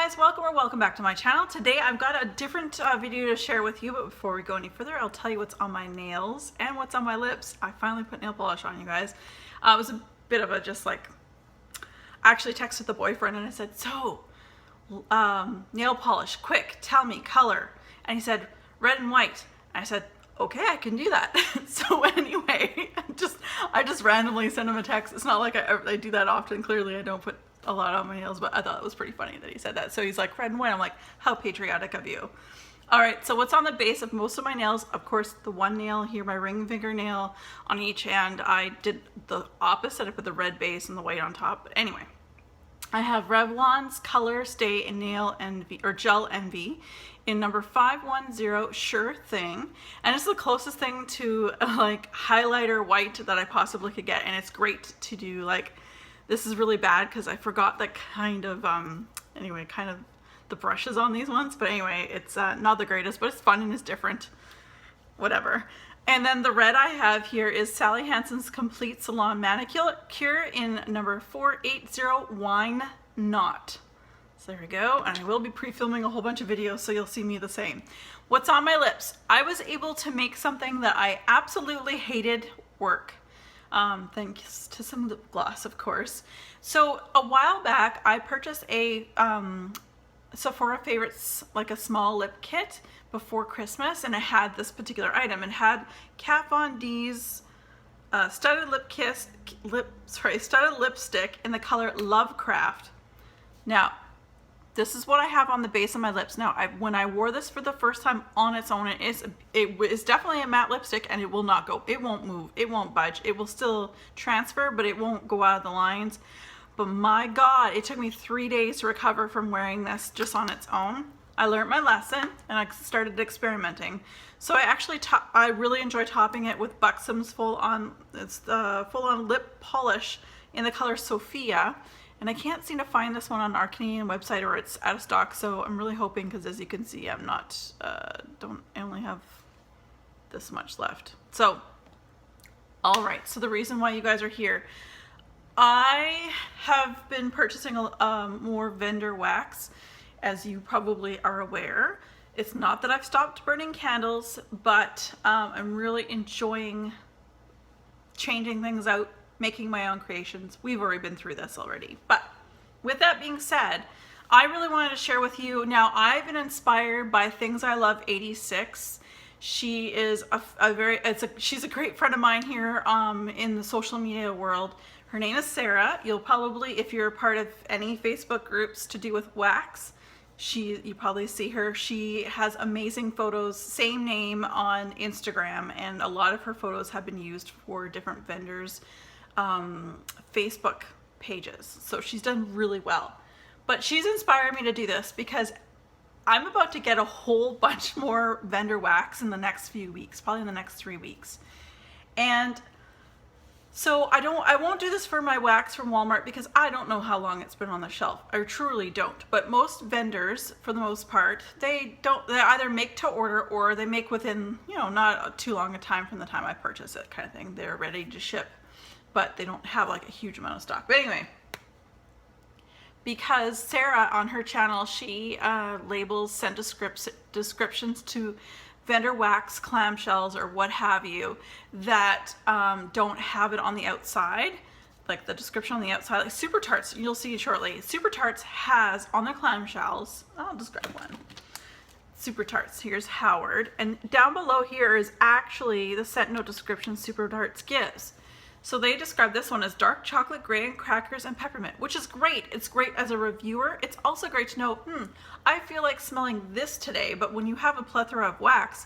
guys, welcome back to my channel. Today I've got a different video to share with you, but before we go any further, I'll tell you what's on my nails and what's on my lips. I finally put nail polish on, you guys. It was a bit of a I actually texted the boyfriend and I said, so nail polish, quick, tell me color. And he said red and white. And I said, okay, I can do that. So anyway, I just randomly sent him a text. It's not like I do that often. Clearly I don't put a lot on my nails, but I thought it was pretty funny that he said that. So he's like, red and white. I'm like, how patriotic of you. All right, so what's on the base of most of my nails? Of course, the one nail here, my ring finger nail on each hand. I did the opposite. I put the red base and the white on top. But anyway, I have Revlon's Color Stay and Nail Envy, or Gel Envy, in number 510 Sure Thing. And it's the closest thing to like highlighter white that I possibly could get. And it's great to do like, this is really bad because I forgot the kind of the brushes on these ones. But anyway, it's not the greatest, but it's fun and it's different. Whatever. And then the red I have here is Sally Hansen's Complete Salon Manicure in number 480 Wine Not. So there we go. And I will be pre-filming a whole bunch of videos, so you'll see me the same. What's on my lips? I was able to make something that I absolutely hated work. Thanks to some lip gloss, of course. So a while back, I purchased a Sephora Favorites, like a small lip kit before Christmas, and it had this particular item. It had Kat Von D's studded lipstick in the color Lovecraft. Now, this is what I have on the base of my lips. Now, when I wore this for the first time on its own, it is definitely a matte lipstick, and it will not go, it won't move, it won't budge. It will still transfer, but it won't go out of the lines. But my God, it took me 3 days to recover from wearing this just on its own. I learned my lesson, and I started experimenting. So I really enjoy topping it with Buxom's full-on lip polish in the color Sophia. And I can't seem to find this one on our Canadian website, or it's out of stock. So I'm really hoping, because as you can see, I only have this much left. So, all right. So the reason why you guys are here, I have been purchasing more vendor wax, as you probably are aware. It's not that I've stopped burning candles, but I'm really enjoying changing things out, making my own creations. We've already been through this already. But with that being said, I really wanted to share with you. Now, I've been inspired by Things I Love 86. She is she's a great friend of mine here in the social media world. Her name is Sarah. You'll probably, if you're a part of any Facebook groups to do with wax, you probably see her. She has amazing photos, same name on Instagram, and a lot of her photos have been used for different vendors' Facebook pages. So she's done really well. But she's inspired me to do this because I'm about to get a whole bunch more vendor wax in the next few weeks, probably in the next 3 weeks. And so I won't do this for my wax from Walmart because I don't know how long it's been on the shelf. I truly don't. But most vendors, for the most part, they either make to order or they make within, not too long a time from the time I purchase it, kind of thing. They're ready to ship, but they don't have like a huge amount of stock. But anyway, because Sarah on her channel, she labels, sent descriptions to vendor wax clamshells or what have you that don't have it on the outside, like the description on the outside. Like Super Tarts, you'll see shortly. Super Tarts has on their clamshells, I'll just grab one. Super Tarts, here's Howard, and down below here is actually the scent note description Super Tarts gives. So they describe this one as dark chocolate, graham crackers, and peppermint, which is great. It's great as a reviewer. It's also great to know, I feel like smelling this today, but when you have a plethora of wax,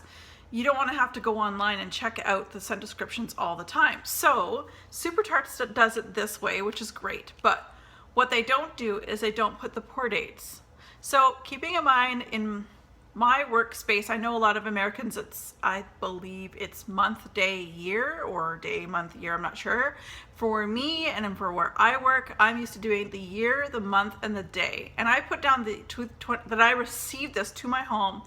you don't want to have to go online and check out the scent descriptions all the time. So Super Tarts does it this way, which is great. But what they don't do is they don't put the pour dates. So keeping in mind, in my workspace, I know a lot of Americans, I believe it's month, day, year, or day, month, year, I'm not sure. For me and for where I work, I'm used to doing the year, the month, and the day. And I put down that I received this to my home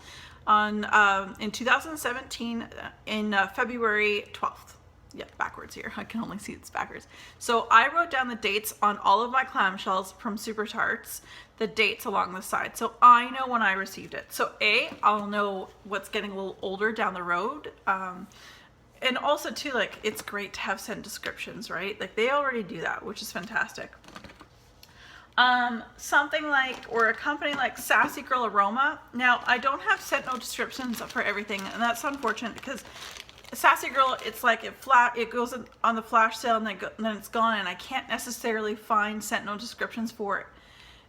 in 2017 in February 12th. Yeah, backwards here. I can only see it's backwards. So I wrote down the dates on all of my clamshells from Super Tarts the dates along the side. So I know when I received it. So I'll know what's getting a little older down the road. And also too, like, it's great to have scent descriptions, right? Like they already do that, which is fantastic. Something like, or a company like Sassy Girl Aroma. Now I don't have scent note descriptions for everything, and that's unfortunate because Sassy Girl, it's like it goes on the flash sale and then it's gone, and I can't necessarily find scent note descriptions for it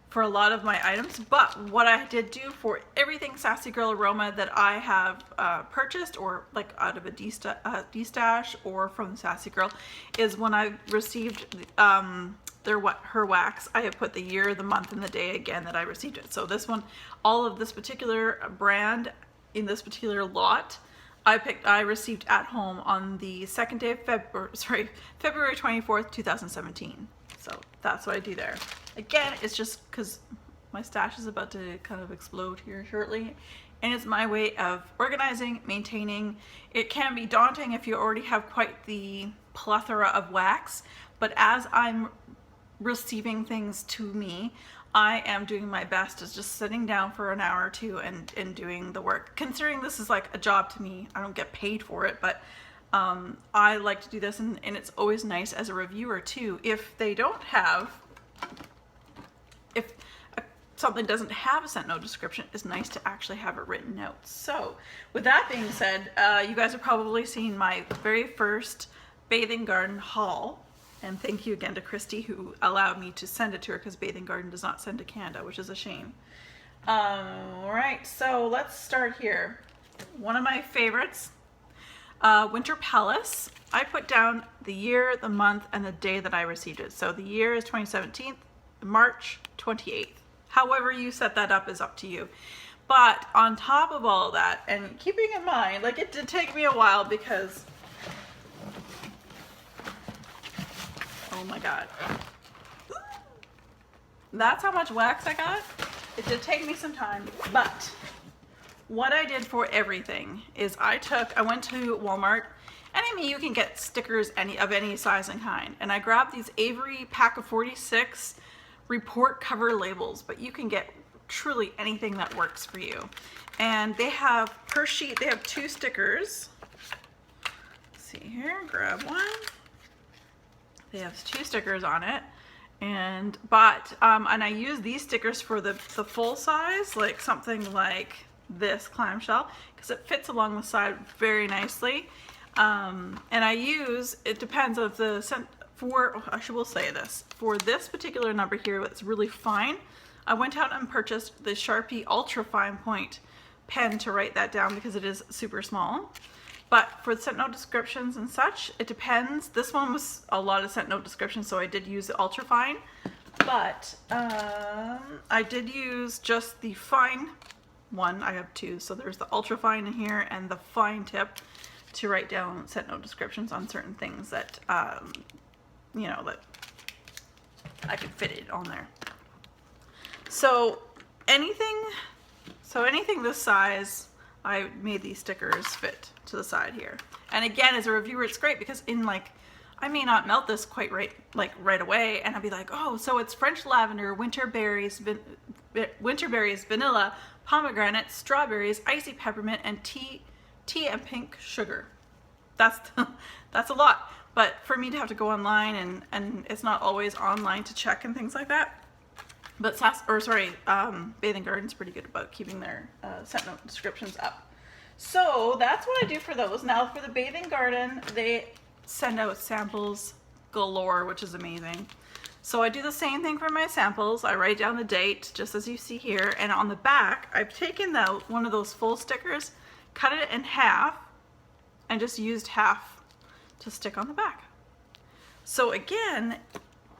for a lot of my items. But what I did do for everything Sassy Girl Aroma that I have purchased, or like out of a D-stash or from Sassy Girl, is when I received her wax, I have put the year, the month, and the day again that I received it. So this one, all of this particular brand in this particular lot, I received at home on the second day of February 24th, 2017. So that's what I do there. Again, it's just because my stash is about to kind of explode here shortly, and it's my way of organizing, maintaining. It can be daunting if you already have quite the plethora of wax, but as I'm receiving things to me, I am doing my best as just sitting down for an hour or two and doing the work. Considering this is like a job to me, I don't get paid for it, but I like to do this, and it's always nice as a reviewer too. If something doesn't have a scent note description, it's nice to actually have it written out. So with that being said, you guys have probably seen my very first Bathing Garden haul. And thank you again to Christy, who allowed me to send it to her, because Bathing Garden does not send to Canada, which is a shame. All right, so let's start here. One of my favorites, Winter Palace. I put down the year, the month, and the day that I received it. So the year is 2017, March 28th. However you set that up is up to you. But on top of all of that, and keeping in mind, like, it did take me a while because, oh my God, that's how much wax I got. It did take me some time, but what I did for everything is I went to Walmart, and I mean, you can get stickers of any size and kind, and I grabbed these Avery pack of 46 report cover labels, but you can get truly anything that works for you. And they have, per sheet, they have 2 stickers. Let's see here, grab one. They have 2 stickers on it, and I use these stickers for the full size, like something like this clamshell, because it fits along the side very nicely. And it depends on the scent. I will say this, for this particular number here, it's really fine. I went out and purchased the Sharpie Ultra Fine Point pen to write that down because it is super small. But for the scent note descriptions and such, it depends. This one was a lot of scent note descriptions, so I did use the ultra fine. But I did use just the fine one. I have 2, so there's the ultra fine in here and the fine tip to write down scent note descriptions on certain things that you know, that I could fit it on there. So anything this size, I made these stickers fit to the side here. And again, as a reviewer, it's great because I may not melt this quite right away, and I'll be like, oh, so it's French lavender, winter berries, vanilla, pomegranate, strawberries, icy peppermint, and tea and pink sugar. That's a lot. But for me to have to go online, and it's not always online to check and things like that. But Bathing Garden's pretty good about keeping their scent note descriptions up. So that's what I do for those. Now for the Bathing Garden, they send out samples galore, which is amazing. So I do the same thing for my samples. I write down the date, just as you see here, and on the back, I've taken one of those full stickers, cut it in half, and just used half to stick on the back. So again,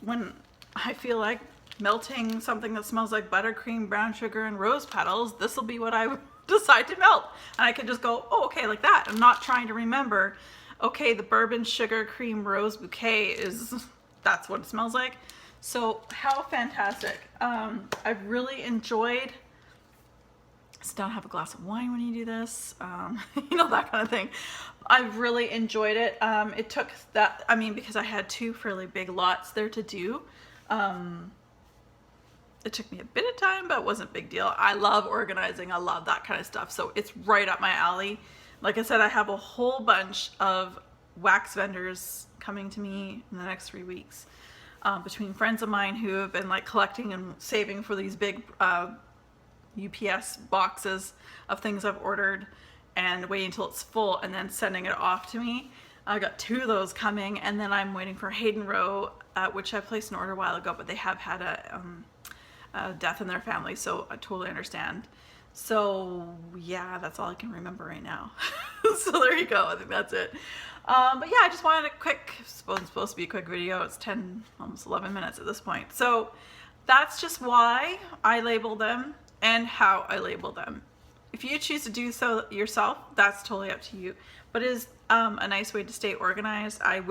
when I feel like melting something that smells like buttercream, brown sugar, and rose petals, this will be what I decide to melt. And I can just go, oh, okay, like that. I'm not trying to remember, okay, the bourbon sugar cream rose bouquet that's what it smells like. So how fantastic. I've really enjoyed, sit down, have a glass of wine when you do this, you know, that kind of thing. I've really enjoyed it. It took because I had 2 fairly big lots there to do. It took me a bit of time, but it wasn't a big deal. I love organizing. I love that kind of stuff. So it's right up my alley. Like I said, I have a whole bunch of wax vendors coming to me in the next 3 weeks. Between friends of mine who have been like collecting and saving for these big UPS boxes of things I've ordered and waiting until it's full and then sending it off to me. I got 2 of those coming, and then I'm waiting for Hayden Row, which I placed an order a while ago, but they have had a death in their family, so I totally understand. So yeah, that's all I can remember right now. So there you go. I think that's it. But yeah, I just wanted a quick, it's supposed to be a quick video. It's 10, almost 11 minutes at this point. So that's just why I label them and how I label them. If you choose to do so yourself, that's totally up to you. But it is a nice way to stay organized. I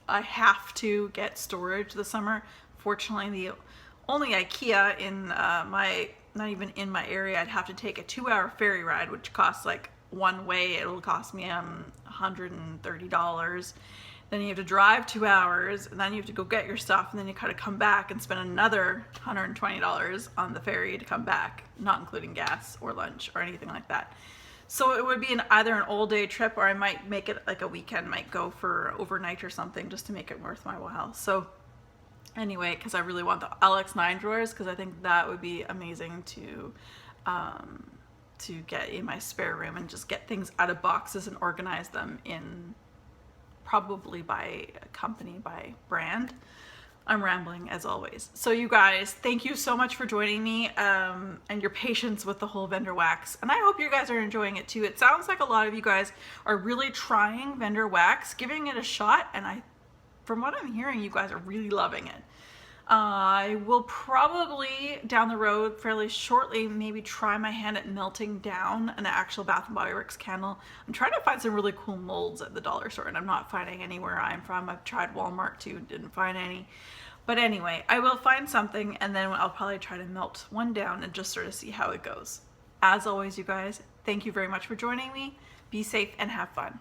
have to get storage this summer. Fortunately, the only IKEA in not even in my area, I'd have to take a 2-hour ferry ride, which costs like one way, it'll cost me $130. Then you have to drive 2 hours, and then you have to go get your stuff, and then you kind of come back and spend another $120 on the ferry to come back, not including gas or lunch or anything like that. So it would be either an all-day trip, or I might make it like a weekend, might go for overnight or something just to make it worth my while. So anyway, because I really want the LX9 drawers, because I think that would be amazing to get in my spare room and just get things out of boxes and organize them in, probably by company, by brand. I'm rambling as always. So you guys, thank you so much for joining me and your patience with the whole vendor wax. And I hope you guys are enjoying it too. It sounds like a lot of you guys are really trying vendor wax, giving it a shot, and from what I'm hearing, you guys are really loving it. I will probably down the road fairly shortly maybe try my hand at melting down an actual Bath & Body Works candle. I'm trying to find some really cool molds at the dollar store, and I'm not finding any where I'm from. I've tried Walmart too, didn't find any. But anyway, I will find something, and then I'll probably try to melt one down and just sort of see how it goes. As always, you guys, thank you very much for joining me. Be safe and have fun.